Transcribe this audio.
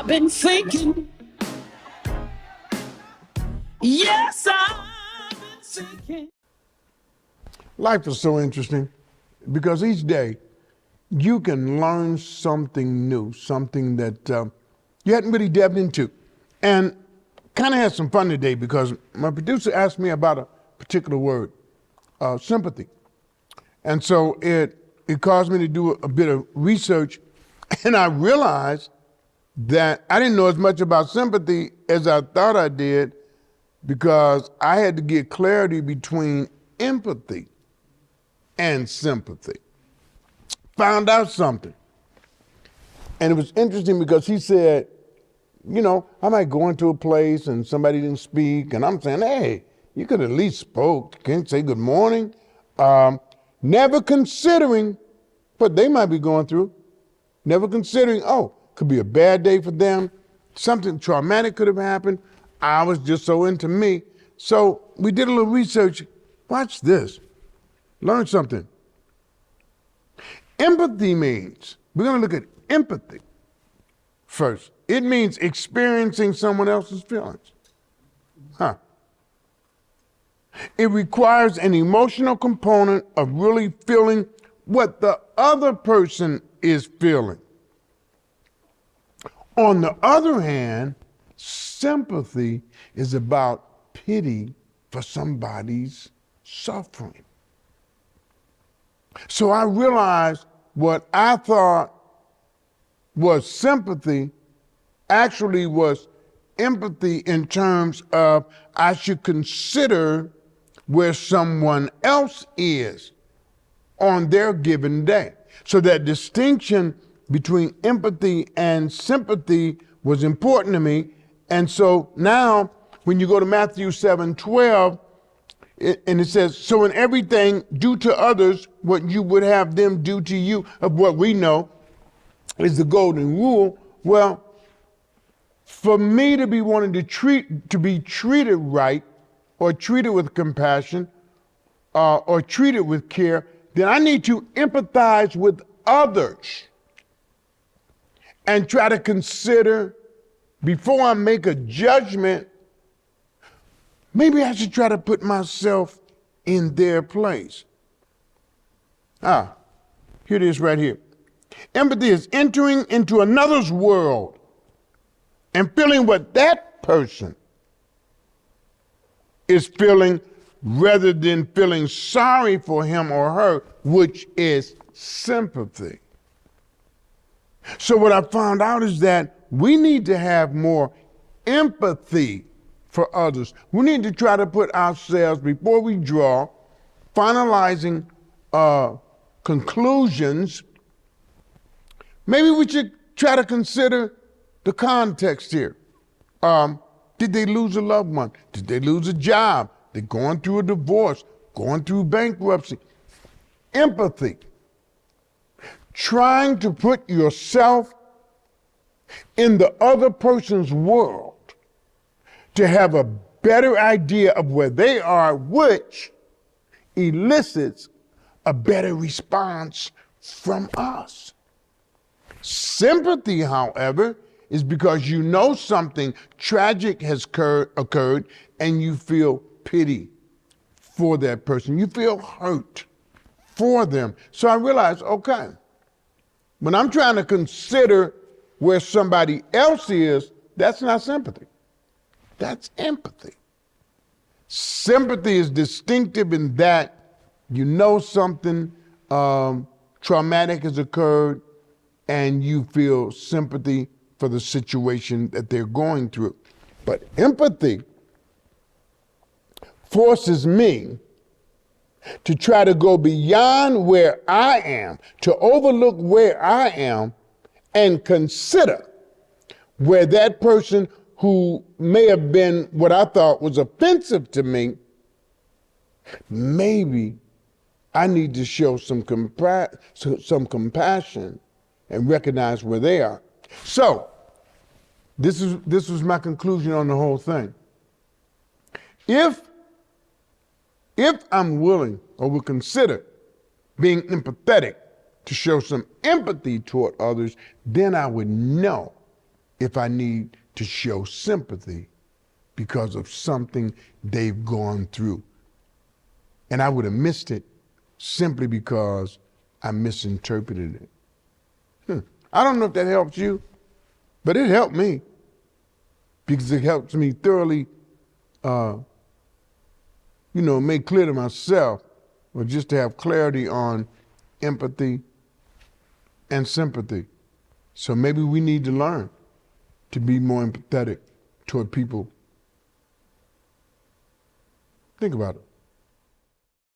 I've been thinking. Yes, I've been thinking. Life is so interesting because each day you can learn something new, something that you hadn't really delved into. And kind of had some fun today because my producer asked me about a particular word, sympathy. And so it caused me to do a bit of research, and I realized that I didn't know as much about sympathy as I thought I did because I had to get clarity between empathy and sympathy. Found out something. And it was interesting because he said, you know, I might go into a place and somebody didn't speak, and I'm saying, hey, you could at least spoke. Can't say good morning. Never considering what they might be going through. Never considering, oh, could be a bad day for them. Something traumatic could have happened. I was just so into me. So we did a little research. Watch this. Learn something. Empathy means, we're going to look at empathy first. It means experiencing someone else's feelings. It requires an emotional component of really feeling what the other person is feeling. On the other hand, sympathy is about pity for somebody's suffering. So I realized what I thought was sympathy actually was empathy in terms of I should consider where someone else is on their given day. So that distinction between empathy and sympathy was important to me. And so now when you go to Matthew 7:12, and it says, so in everything, do to others what you would have them do to you, of what we know is the golden rule. Well, for me to be wanting to be treated right, or treated with compassion, or treated with care, then I need to empathize with others and try to consider, before I make a judgment, maybe I should try to put myself in their place. Here it is right here. Empathy is entering into another's world and feeling what that person is feeling rather than feeling sorry for him or her, which is sympathy. So what I found out is that we need to have more empathy for others. We need to try to put ourselves, before we draw finalizing conclusions, maybe we should try to consider the context here. Did they lose a loved one? Did they lose a job? They're going through a divorce, going through bankruptcy. Empathy. Trying to put yourself in the other person's world to have a better idea of where they are, which elicits a better response from us. Sympathy, however, is because you know something tragic has occurred and you feel pity for that person. You feel hurt for them. So I realized, okay, when I'm trying to consider where somebody else is, that's not sympathy. That's empathy. Sympathy is distinctive in that you know something traumatic has occurred and you feel sympathy for the situation that they're going through. But empathy forces me to try to go beyond where I am, to overlook where I am and consider where that person who may have been what I thought was offensive to me, maybe I need to show some compassion and recognize where they are. So, this was my conclusion on the whole thing. If I'm willing or will consider being empathetic to show some empathy toward others, then I would know if I need to show sympathy because of something they've gone through. And I would have missed it simply because I misinterpreted it. I don't know if that helps you, but it helped me because it helps me thoroughly, make clear to myself, or just to have clarity on empathy and sympathy. So maybe we need to learn to be more empathetic toward people. Think about it.